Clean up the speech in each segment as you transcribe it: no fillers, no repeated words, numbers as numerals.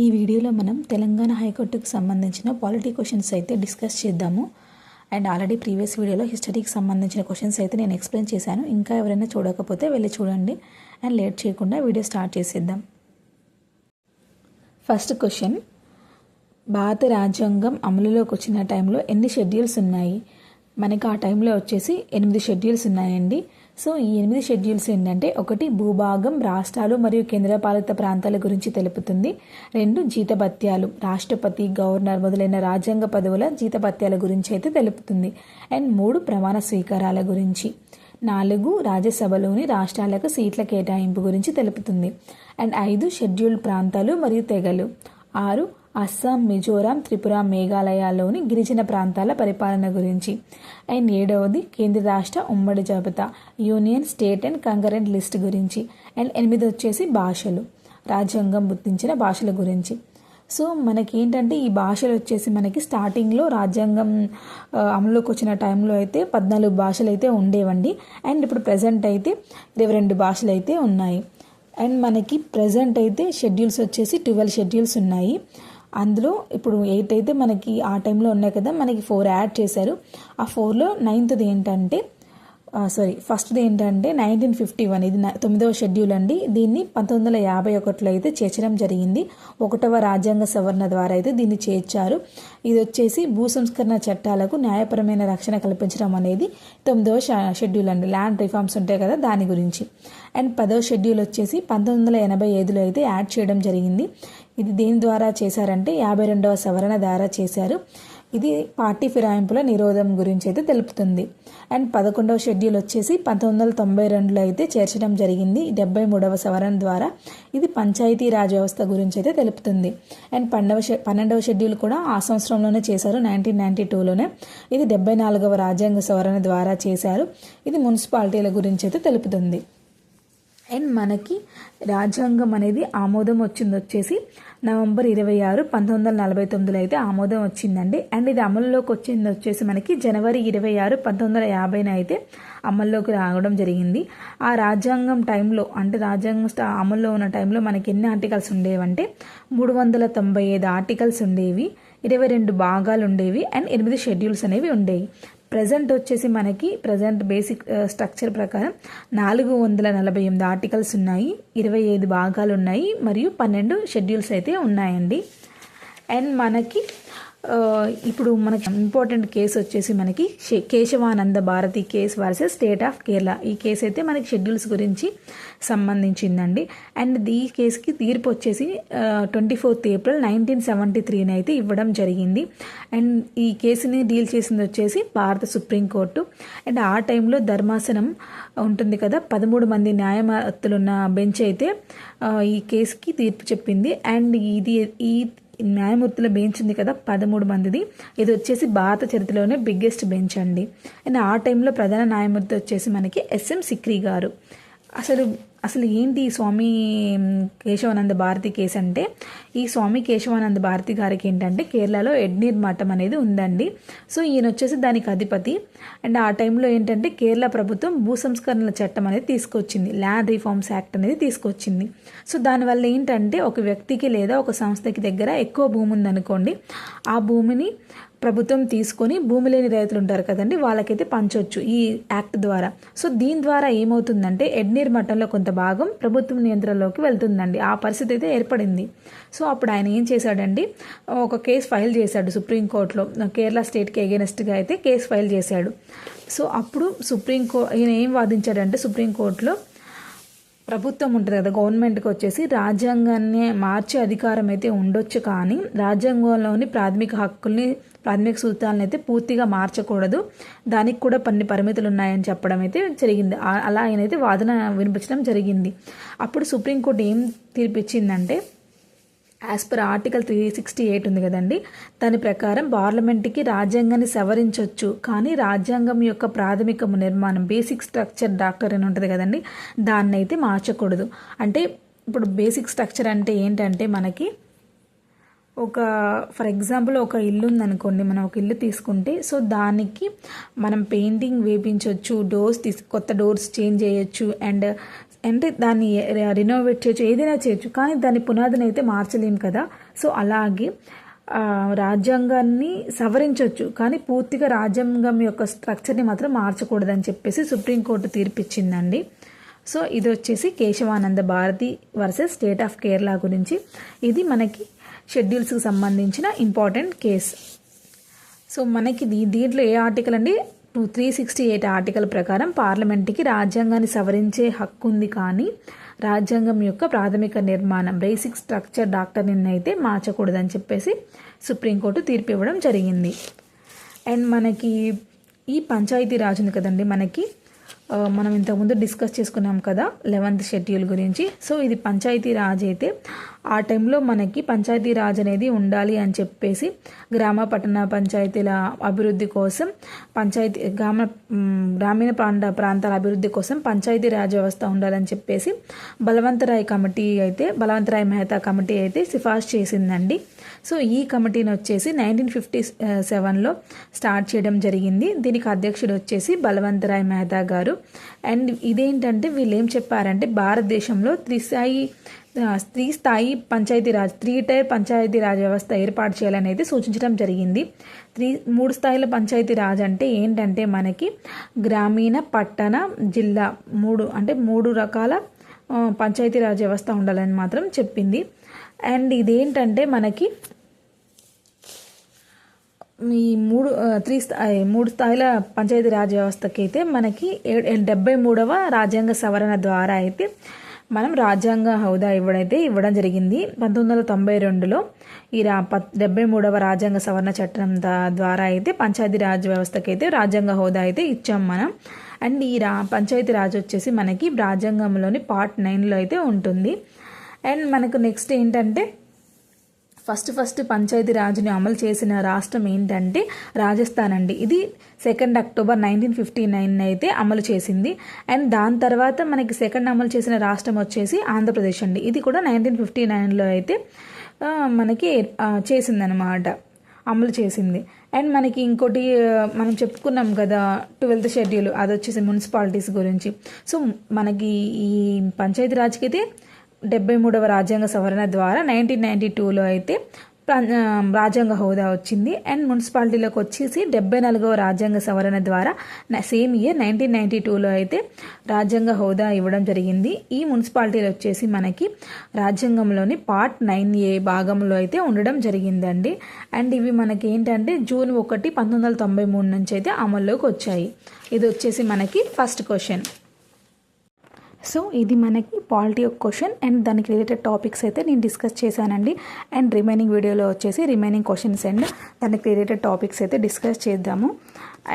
ఈ వీడియోలో మనం తెలంగాణ హైకోర్టుకు సంబంధించిన పాలిటీ క్వశ్చన్స్ అయితే డిస్కస్ చేద్దాము. అండ్ ఆల్రెడీ ప్రీవియస్ వీడియోలో హిస్టరీకి సంబంధించిన క్వశ్చన్స్ అయితే నేను ఎక్స్ప్లెయిన్ చేశాను. ఇంకా ఎవరైనా చూడకపోతే వెళ్ళి చూడండి. అండ్ లేట్ చేయకుండా వీడియో స్టార్ట్ చేసేద్దాం. ఫస్ట్ క్వశ్చన్, భారత రాజ్యాంగం అమలులోకి వచ్చిన టైంలో ఎన్ని షెడ్యూల్స్ ఉన్నాయి? మనకి ఆ టైంలో వచ్చేసి 8 షెడ్యూల్స్ ఉన్నాయండి. సో ఈ 8 షెడ్యూల్స్ ఏంటంటే, 1 భూభాగం, రాష్ట్రాలు మరియు కేంద్రపాలిత ప్రాంతాల గురించి తెలుపుతుంది. 2 జీతభత్యాలు, రాష్ట్రపతి, గవర్నర్ మొదలైన రాజ్యాంగ పదవుల జీతభత్యాల గురించి అయితే తెలుపుతుంది. అండ్ 3 ప్రమాణ స్వీకారాల గురించి. 4 రాజ్యసభలోని రాష్ట్రాలకు సీట్ల కేటాయింపు గురించి తెలుపుతుంది. అండ్ 5 షెడ్యూల్డ్ ప్రాంతాలు మరియు తెగలు. 6 అస్సాం, మిజోరాం, త్రిపుర, మేఘాలయాల్లోని గిరిజన ప్రాంతాల పరిపాలన గురించి. అండ్ 7వది కేంద్ర రాష్ట్ర ఉమ్మడి జాబితా, union, state and concurrent list గురించి. అండ్ 8 వచ్చేసి భాషలు, రాజ్యాంగం గుర్తించిన భాషల గురించి. సో మనకి ఏంటంటే ఈ భాషలు వచ్చేసి మనకి స్టార్టింగ్లో రాజ్యాంగం అమలులోకి వచ్చిన టైంలో అయితే 14 భాషలు అయితే ఉండేవండి. అండ్ ఇప్పుడు ప్రజెంట్ అయితే 22 భాషలు అయితే ఉన్నాయి. అండ్ మనకి ప్రజెంట్ అయితే షెడ్యూల్స్ వచ్చేసి 12 షెడ్యూల్స్ ఉన్నాయి. అందులో ఇప్పుడు 8 అయితే మనకి ఆ టైంలో ఉన్నాయి కదా, మనకి 4 యాడ్ చేశారు. ఆ 4లో 9th ఏంటంటే ఫస్ట్ది ఏంటంటే 1951, ఇది 9వ షెడ్యూల్ అండి. దీన్ని 1951లో అయితే చేర్చడం జరిగింది. 1వ రాజ్యాంగ సవరణ ద్వారా అయితే దీన్ని చేర్చారు. ఇది వచ్చేసి భూ సంస్కరణ చట్టాలకు న్యాయపరమైన రక్షణ కల్పించడం అనేది 9వ షెడ్యూల్ అండి. ల్యాండ్ రిఫార్మ్స్ ఉంటాయి కదా, దాని గురించి. అండ్ 10వ షెడ్యూల్ వచ్చేసి 1985లో అయితే యాడ్ చేయడం జరిగింది. ఇది దేని ద్వారా చేశారంటే 52వ సవరణ ద్వారా చేశారు. ఇది పార్టీ ఫిరాయింపుల నిరోధం గురించి అయితే తెలుపుతుంది. అండ్ 11వ షెడ్యూల్ వచ్చేసి 1992లో అయితే చేర్చడం జరిగింది 73వ సవరణ ద్వారా. ఇది పంచాయతీ రాజ్ వ్యవస్థ గురించి అయితే తెలుపుతుంది. అండ్ 12వ షెడ్యూల్ కూడా ఆ సంవత్సరంలోనే చేశారు, 1992లోనే. ఇది 74వ రాజ్యాంగ సవరణ ద్వారా చేశారు. ఇది మున్సిపాలిటీల గురించి అయితే తెలుపుతుంది. అండ్ మనకి రాజ్యాంగం అనేది ఆమోదం వచ్చేసి నవంబర్ 26, 1949లో అయితే ఆమోదం వచ్చిందండి. అండ్ ఇది అమలులోకి వచ్చేసి మనకి జనవరి 26, 1950 అయితే అమల్లోకి రావడం జరిగింది. ఆ రాజ్యాంగం టైంలో అంటే రాజ్యాంగం అమల్లో ఉన్న టైంలో మనకి ఎన్ని ఆర్టికల్స్ ఉండేవంటే 395 ఆర్టికల్స్ ఉండేవి, 22 భాగాలు ఉండేవి. అండ్ 8 షెడ్యూల్స్ అనేవి ఉండేవి. ప్రజెంట్ వచ్చేసి మనకి బేసిక్ స్ట్రక్చర్ ప్రకారం 448 ఆర్టికల్స్ ఉన్నాయి, 25 భాగాలు ఉన్నాయి మరియు 12 షెడ్యూల్స్ అయితే ఉన్నాయండి. అండ్ మనకి ఇప్పుడు మనకి ఇంపార్టెంట్ కేసు వచ్చేసి మనకి Kesavananda Bharati case versus state of Kerala. ఈ కేసు అయితే మనకి షెడ్యూల్స్ గురించి సంబంధించిందండి. అండ్ ఈ కేసుకి తీర్పు వచ్చేసి 24th April 1973 అయితే ఇవ్వడం జరిగింది. అండ్ ఈ కేసుని డీల్ చేసింది వచ్చేసి భారత సుప్రీంకోర్టు. అండ్ ఆ టైంలో ధర్మాసనం ఉంటుంది కదా, 13 మంది న్యాయమూర్తులున్న బెంచ్ అయితే ఈ కేసుకి తీర్పు చెప్పింది. అండ్ ఈ న్యాయమూర్తుల బెంచ్ ఉంది కదా 13 మందిది, ఇది వచ్చేసి భారత చరిత్రలోనే బిగ్గెస్ట్ బెంచ్ అండి. అండ్ ఆ టైంలో ప్రధాన న్యాయమూర్తి వచ్చేసి మనకి SM సిక్రీ గారు. అసలు ఏంటి ఈ స్వామి కేశవానంద భారతి కేసు అంటే, ఈ స్వామి కేశవానంద భారతి గారికి ఏంటంటే కేరళలో ఎడ్నీర్ మఠం అనేది ఉందండి. సో ఈయన వచ్చేసి దానికి అధిపతి. అండ్ ఆ టైంలో ఏంటంటే కేరళ ప్రభుత్వం భూ సంస్కరణల చట్టం అనేది తీసుకొచ్చింది, ల్యాండ్ రిఫార్మ్స్ యాక్ట్ అనేది తీసుకొచ్చింది. సో దానివల్ల ఏంటంటే ఒక వ్యక్తికి లేదా ఒక సంస్థకి దగ్గర ఎక్కువ భూమి ఉందనుకోండి, ఆ భూమిని ప్రభుత్వం తీసుకొని భూమి లేని రైతులు ఉంటారు కదండి, వాళ్ళకైతే పంచవచ్చు ఈ యాక్ట్ ద్వారా. సో దీని ద్వారా ఏమవుతుందంటే ఎడ్నీర్ మఠంలో కొంత భాగం ప్రభుత్వం నియంత్రణలోకి వెళ్తుందండి. ఆ పరిస్థితి అయితే ఏర్పడింది. సో అప్పుడు ఆయన ఏం చేశాడండి, ఒక కేసు ఫైల్ చేశాడు సుప్రీంకోర్టులో. కేరళ స్టేట్కి ఎగెనెస్ట్గా అయితే కేసు ఫైల్ చేశాడు. సో అప్పుడు ఈయన ఏం వాదించాడంటే సుప్రీంకోర్టులో, ప్రభుత్వం ఉంటుంది కదా, గవర్నమెంట్కి వచ్చేసి రాజ్యాంగాన్ని మార్చే అధికారం అయితే ఉండొచ్చు, కానీ రాజ్యాంగంలోని ప్రాథమిక సూత్రాలను అయితే పూర్తిగా మార్చకూడదు, దానికి కూడా కొన్ని పరిమితులు ఉన్నాయని చెప్పడం అయితే జరిగింది. అలా ఆయన అయితే వాదన వినిపించడం జరిగింది. అప్పుడు సుప్రీంకోర్టు ఏం తీర్పిచ్చిందంటే, యాజ్ పర్ ఆర్టికల్ 368 ఉంది కదండి, దాని ప్రకారం పార్లమెంట్కి రాజ్యాంగాన్ని సవరించవచ్చు, కానీ రాజ్యాంగం యొక్క ప్రాథమిక నిర్మాణం, బేసిక్ స్ట్రక్చర్ డాక్టర్ అని ఉంటుంది కదండి, దాన్ని అయితే మార్చకూడదు. అంటే ఇప్పుడు బేసిక్ స్ట్రక్చర్ అంటే ఏంటంటే మనకి ఫర్ ఎగ్జాంపుల్ ఒక ఇల్లు ఉందనుకోండి, మనం ఒక ఇల్లు తీసుకుంటే సో దానికి మనం పెయింటింగ్ వేపించవచ్చు, కొత్త డోర్స్ చేంజ్ చేయొచ్చు, అండ్ అంటే దాన్ని రినోవేట్ చేయొచ్చు, ఏదైనా చేయొచ్చు, కానీ దాని పునాదిని అయితే మార్చలేం కదా. సో అలాగే రాజ్యాంగాన్ని సవరించవచ్చు, కానీ పూర్తిగా రాజ్యాంగం యొక్క స్ట్రక్చర్ని మాత్రం మార్చకూడదని చెప్పేసి సుప్రీంకోర్టు తీర్పిచ్చిందండి. సో ఇది వచ్చేసి Kesavananda Bharati versus state of Kerala గురించి. ఇది మనకి షెడ్యూల్స్కి సంబంధించిన ఇంపార్టెంట్ కేసు. సో మనకి దీంట్లో ఏ ఆర్టికల్ అండి, 368 ఆర్టికల్ ప్రకారం పార్లమెంట్కి రాజ్యాంగాన్ని సవరించే హక్కు ఉంది, కానీ రాజ్యాంగం యొక్క ప్రాథమిక నిర్మాణం బేసిక్ స్ట్రక్చర్ డాక్టర్ని అయితే మార్చకూడదని చెప్పేసి సుప్రీంకోర్టు తీర్పు ఇవ్వడం జరిగింది. అండ్ మనకి ఈ పంచాయతీ రాజ్ ఉంది కదండి, మనం ఇంతకుముందు డిస్కస్ చేసుకున్నాం కదా 11th షెడ్యూల్ గురించి. సో ఇది పంచాయతీ రాజ్ అయితే ఆ టైంలో మనకి పంచాయతీ రాజ్ అనేది ఉండాలి అని చెప్పేసి గ్రామ పట్టణ పంచాయతీల అభివృద్ధి కోసం గ్రామీణ ప్రాంతాల అభివృద్ధి కోసం పంచాయతీ రాజ్ వ్యవస్థ ఉండాలని చెప్పేసి బలవంతరాయ్ మెహతా కమిటీ అయితే సిఫార్సు చేసిందండి. సో ఈ కమిటీని వచ్చేసి 1957లో స్టార్ట్ చేయడం జరిగింది. దీనికి అధ్యక్షుడు వచ్చేసి బలవంతరాయ్ మెహతా గారు. అండ్ ఇదేంటంటే వీళ్ళు ఏం చెప్పారంటే భారతదేశంలో త్రిస్థాయి పంచాయతీరాజ్ 3-tier పంచాయతీరాజ్ వ్యవస్థ ఏర్పాటు చేయాలని అయితే సూచించడం జరిగింది. 3 స్థాయిల పంచాయతీరాజ్ అంటే ఏంటంటే మనకి గ్రామీణ, పట్టణ, జిల్లా 3 రకాల పంచాయతీరాజ్ వ్యవస్థ ఉండాలని మాత్రం చెప్పింది. అండ్ ఇదేంటంటే మనకి ఈ 3 స్థాయిల పంచాయతీరాజ్ వ్యవస్థకి అయితే మనకి 73వ రాజ్యాంగ సవరణ ద్వారా అయితే మనం రాజ్యాంగ హోదా ఇవ్వడం జరిగింది. 1992లో ఈ 73వ రాజ్యాంగ సవరణ చట్టం ద్వారా అయితే పంచాయతీరాజ్ వ్యవస్థకి అయితే రాజ్యాంగ హోదా అయితే ఇచ్చాం మనం. అండ్ ఈ పంచాయతీ రాజ్ వచ్చేసి మనకి రాజ్యాంగంలోని పార్ట్ 9లో అయితే ఉంటుంది. అండ్ మనకు నెక్స్ట్ ఏంటంటే ఫస్ట్ పంచాయతీ రాజ్ని అమలు చేసిన రాష్ట్రం ఏంటంటే రాజస్థాన్ అండి. ఇది 2 అక్టోబర్ 1959 అయితే అమలు చేసింది. అండ్ దాని తర్వాత మనకి సెకండ్ అమలు చేసిన రాష్ట్రం వచ్చేసి ఆంధ్రప్రదేశ్ అండి. ఇది కూడా 1959లో అయితే మనకి చేసిందనమాట, అమలు చేసింది. అండ్ మనకి ఇంకోటి మనం చెప్పుకున్నాం కదా 12th షెడ్యూల్, అది వచ్చేసి మున్సిపాలిటీస్ గురించి. సో మనకి ఈ పంచాయతీ రాజ్కి అయితే 73వ రాజ్యాంగ సవరణ ద్వారా 1992లో అయితే రాజ్యాంగ హోదా వచ్చింది. అండ్ మున్సిపాలిటీలోకి వచ్చేసి 74వ రాజ్యాంగ సవరణ ద్వారా సేమ్ ఇయర్ 1992లో అయితే రాజ్యాంగ హోదా ఇవ్వడం జరిగింది. ఈ మున్సిపాలిటీలు వచ్చేసి మనకి రాజ్యాంగంలోని పార్ట్ 9A భాగంలో అయితే ఉండడం జరిగిందండి. అండ్ ఇవి మనకి ఏంటంటే జూన్ 1, 1993 నుంచి అయితే అమల్లోకి వచ్చాయి. ఇది వచ్చేసి మనకి ఫస్ట్ క్వశ్చన్. సో ఇది మనకి పాలిటీ ఒక క్వశ్చన్ అండ్ దానికి రిలేటెడ్ టాపిక్స్ అయితే నేను డిస్కస్ చేశానండి. అండ్ రిమైనింగ్ వీడియోలో వచ్చేసి రిమైనింగ్ క్వశ్చన్స్ అండ్ దానికి రిలేటెడ్ టాపిక్స్ అయితే డిస్కస్ చేద్దాము.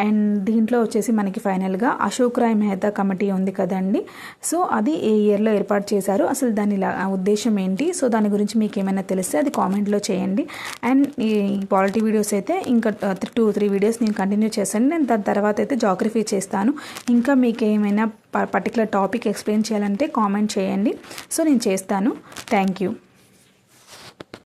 అండ్ దీంట్లో వచ్చేసి మనకి ఫైనల్గా అశోక్ రాయ్ మెహతా కమిటీ ఉంది కదండి. సో అది ఏ ఇయర్లో ఏర్పాటు చేశారు, అసలు దాని ఉద్దేశం ఏంటి, సో దాని గురించి మీకు ఏమైనా తెలిస్తే అది కామెంట్లో చేయండి. అండ్ ఈ పాలిటీ వీడియోస్ అయితే ఇంకా 2-3 వీడియోస్ నేను కంటిన్యూ చేస్తాను. నేను దాని తర్వాత అయితే జాగ్రఫీ చేస్తాను. ఇంకా మీకు ఏమైనా పర్టికులర్ టాపిక్ ఎక్స్ప్లెయిన్ చేయాలంటే కామెంట్ చేయండి, సో నేను చేస్తాను. Thank you.